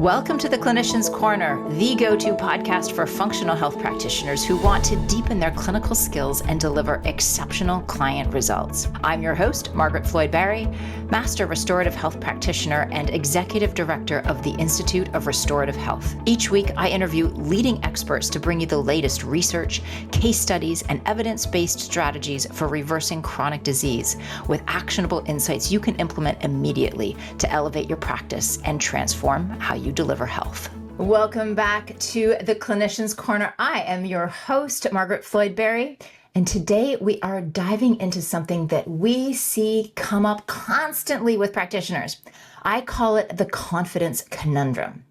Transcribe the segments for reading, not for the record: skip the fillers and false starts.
Welcome to the Clinician's Corner, the go-to podcast for functional health practitioners who want to deepen their clinical skills and deliver exceptional client results. I'm your host, Margaret Floyd-Barry, Master Restorative Health Practitioner and Executive Director of the Institute of Restorative Health. Each week, I interview leading experts to bring you the latest research, case studies, and evidence-based strategies for reversing chronic disease with actionable insights you can implement immediately to elevate your practice and transform how you deliver health. Welcome back to the Clinician's Corner. I am your host, Margaret Floyd-Barry, and today we are diving into something that we see come up constantly with practitioners. I call it the confidence conundrum.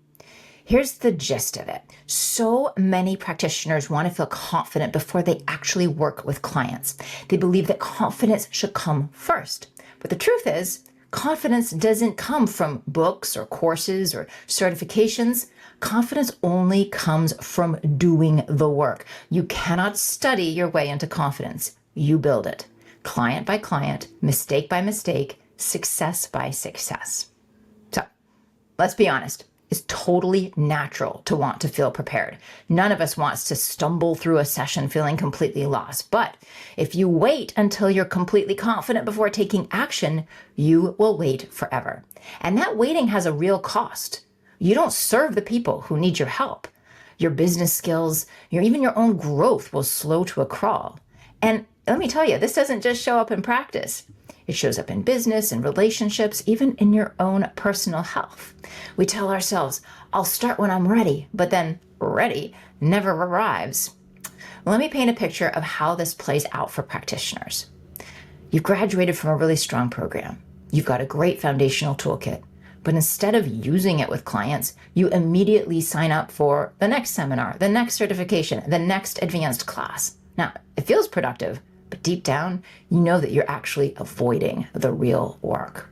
Here's the gist of it. So many practitioners want to feel confident before they actually work with clients. They believe that confidence should come first. But the truth is, confidence doesn't come from books or courses or certifications. Confidence only comes from doing the work. You cannot study your way into confidence. You build it. Client by client, mistake by mistake, success by success. So let's be honest. It's totally natural to want to feel prepared. None of us wants to stumble through a session feeling completely lost. But if you wait until you're completely confident before taking action, you will wait forever. And that waiting has a real cost. You don't serve the people who need your help. Your business skills, even your own growth will slow to a crawl. And let me tell you, this doesn't just show up in practice. It shows up in business and relationships, even in your own personal health. We tell ourselves, I'll start when I'm ready, but then ready never arrives. Let me paint a picture of how this plays out for practitioners. You've graduated from a really strong program. You've got a great foundational toolkit, but instead of using it with clients, you immediately sign up for the next seminar, the next certification, the next advanced class. Now, it feels productive, but deep down, you know that you're actually avoiding the real work.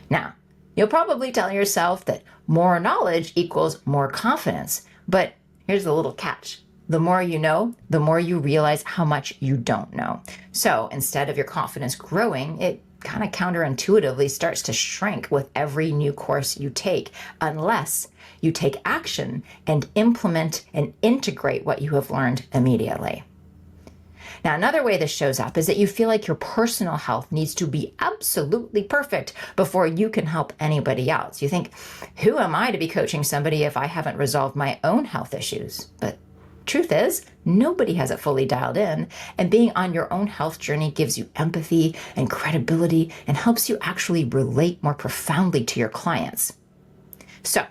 Now, you'll probably tell yourself that more knowledge equals more confidence, but here's the little catch. The more you know, the more you realize how much you don't know. So instead of your confidence growing, it kind of counterintuitively starts to shrink with every new course you take, unless you take action and implement and integrate what you have learned immediately. Now, another way this shows up is that you feel like your personal health needs to be absolutely perfect before you can help anybody else. You think, who am I to be coaching somebody if I haven't resolved my own health issues? But truth is, nobody has it fully dialed in, and being on your own health journey gives you empathy and credibility and helps you actually relate more profoundly to your clients. So,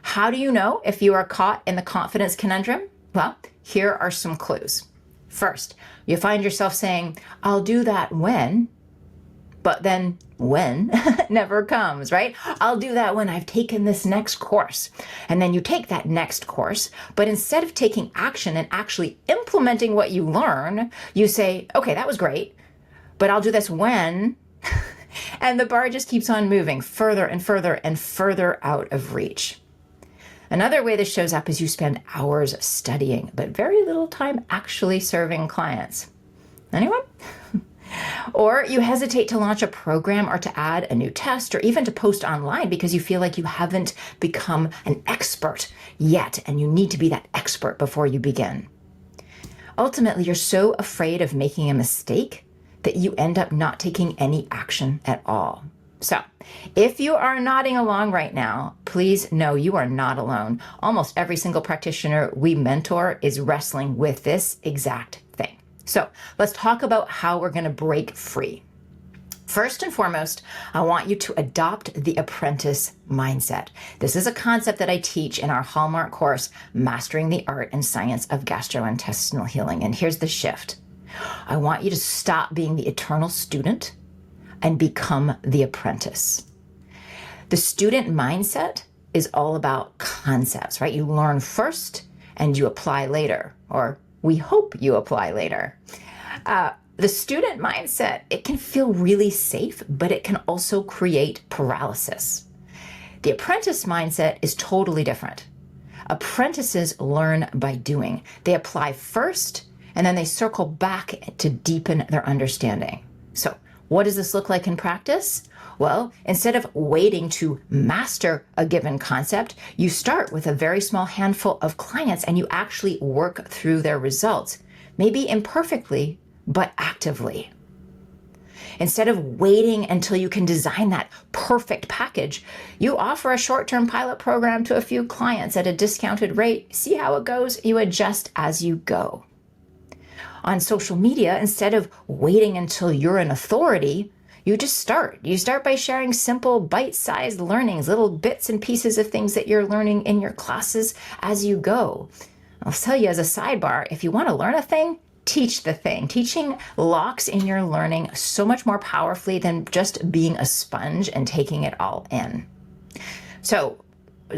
how do you know if you are caught in the confidence conundrum? Well, here are some clues. First, you find yourself saying, I'll do that when, but then when never comes, right? I'll do that when I've taken this next course. And then you take that next course, but instead of taking action and actually implementing what you learn, you say, okay, that was great, but I'll do this when, and the bar just keeps on moving further and further and further out of reach. Another way this shows up is you spend hours studying, but very little time actually serving clients. Anyone? Or you hesitate to launch a program or to add a new test or even to post online because you feel like you haven't become an expert yet and you need to be that expert before you begin. Ultimately, you're so afraid of making a mistake that you end up not taking any action at all. So, if you are nodding along right now, please know you are not alone. Almost every single practitioner we mentor is wrestling with this exact thing. So, let's talk about how we're going to break free. First and foremost, I want you to adopt the apprentice mindset. This is a concept that I teach in our hallmark course, Mastering the Art and Science of Gastrointestinal Healing. And here's the shift. I want you to stop being the eternal student and become the apprentice. The student mindset is all about concepts, right? You learn first and you apply later, or we hope you apply later. The student mindset, it can feel really safe, but it can also create paralysis. The apprentice mindset is totally different. Apprentices learn by doing. They apply first, and then they circle back to deepen their understanding. So what does this look like in practice? Well, instead of waiting to master a given concept, you start with a very small handful of clients and you actually work through their results, maybe imperfectly, but actively. Instead of waiting until you can design that perfect package, you offer a short-term pilot program to a few clients at a discounted rate. See how it goes. You adjust as you go. On social media, instead of waiting until you're an authority, you just start. You start by sharing simple, bite-sized learnings, little bits and pieces of things that you're learning in your classes as you go. I'll tell you as a sidebar, if you want to learn a thing, teach the thing. Teaching locks in your learning so much more powerfully than just being a sponge and taking it all in. So,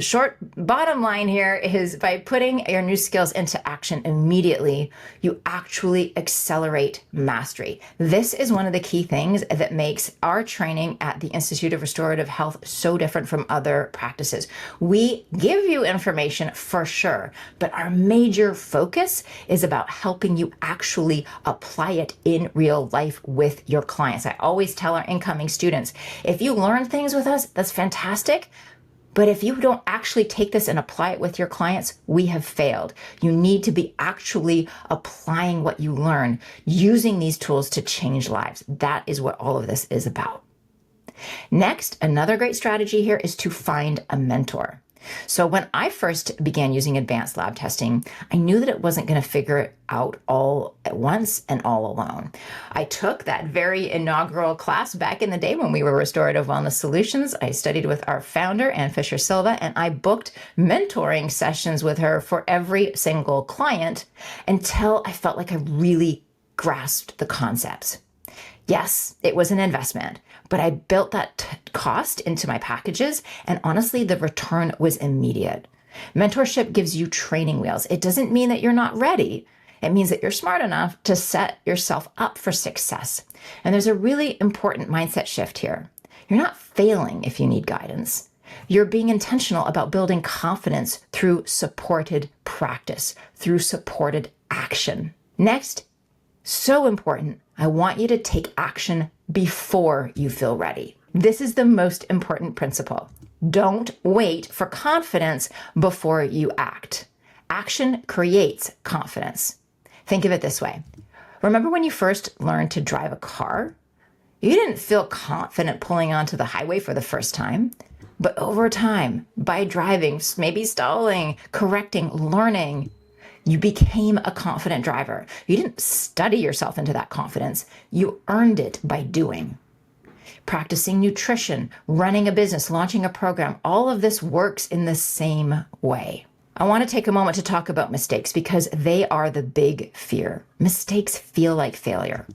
short bottom line here is by putting your new skills into action immediately, you actually accelerate mastery. This is one of the key things that makes our training at the Institute of Restorative Health so different from other practices. We give you information for sure, but our major focus is about helping you actually apply it in real life with your clients. I always tell our incoming students, if you learn things with us, that's fantastic. But if you don't actually take this and apply it with your clients, we have failed. You need to be actually applying what you learn, using these tools to change lives. That is what all of this is about. Next, another great strategy here is to find a mentor. So when I first began using advanced lab testing, I knew that it wasn't going to figure it out all at once and all alone. I took that very inaugural class back in the day when we were Restorative Wellness Solutions. I studied with our founder, Ann Fisher Silva, and I booked mentoring sessions with her for every single client until I felt like I really grasped the concepts. Yes, it was an investment, but I built that cost into my packages, and honestly, the return was immediate. Mentorship gives you training wheels. It doesn't mean that you're not ready. It means that you're smart enough to set yourself up for success. And there's a really important mindset shift here. You're not failing if you need guidance. You're being intentional about building confidence through supported practice, through supported action. Next, so important, I want you to take action before you feel ready. This is the most important principle. Don't wait for confidence before you act. Action creates confidence. Think of it this way. Remember when you first learned to drive a car? You didn't feel confident pulling onto the highway for the first time. But over time, by driving, maybe stalling, correcting, learning, you became a confident driver. You didn't study yourself into that confidence. You earned it by doing. Practicing nutrition, running a business, launching a program, all of this works in the same way. I want to take a moment to talk about mistakes because they are the big fear. Mistakes feel like failure,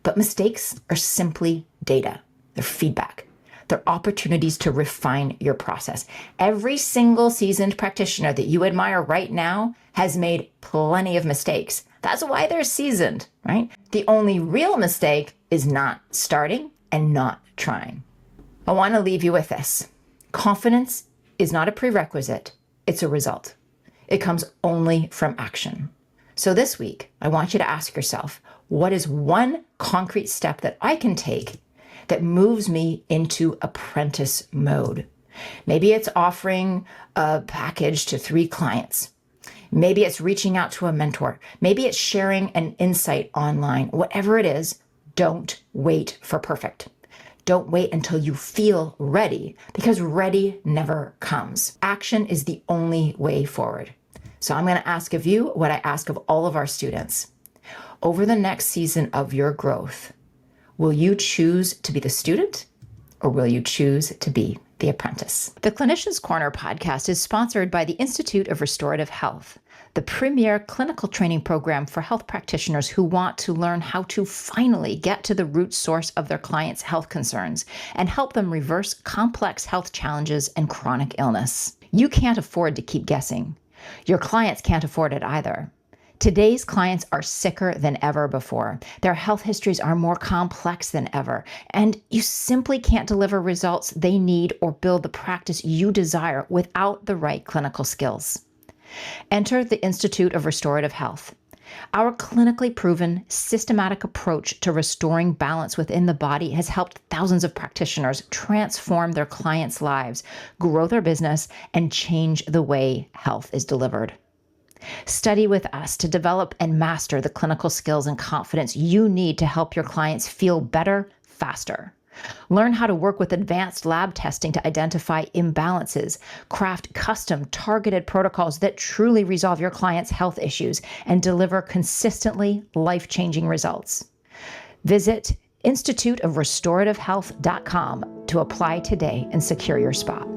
but mistakes are simply data. They're feedback. They're opportunities to refine your process. Every single seasoned practitioner that you admire right now has made plenty of mistakes. That's why they're seasoned, right? The only real mistake is not starting and not trying. I want to leave you with this. Confidence is not a prerequisite, it's a result. It comes only from action. So this week, I want you to ask yourself, what is one concrete step that I can take that moves me into apprentice mode? Maybe it's offering a package to 3 clients. Maybe it's reaching out to a mentor. Maybe it's sharing an insight online. Whatever it is, don't wait for perfect. Don't wait until you feel ready, because ready never comes. Action is the only way forward. So I'm going to ask of you what I ask of all of our students. Over the next season of your growth, will you choose to be the student or will you choose to be the apprentice? The Clinician's Corner podcast is sponsored by the Institute of Restorative Health, the premier clinical training program for health practitioners who want to learn how to finally get to the root source of their clients' health concerns and help them reverse complex health challenges and chronic illness. You can't afford to keep guessing. Your clients can't afford it either. Today's clients are sicker than ever before. Their health histories are more complex than ever, and you simply can't deliver results they need or build the practice you desire without the right clinical skills. Enter the Institute of Restorative Health. Our clinically proven, systematic approach to restoring balance within the body has helped thousands of practitioners transform their clients' lives, grow their business, and change the way health is delivered. Study with us to develop and master the clinical skills and confidence you need to help your clients feel better, faster. Learn how to work with advanced lab testing to identify imbalances, craft custom targeted protocols that truly resolve your clients' health issues, and deliver consistently life-changing results. Visit instituteofrestorativehealth.com to apply today and secure your spot.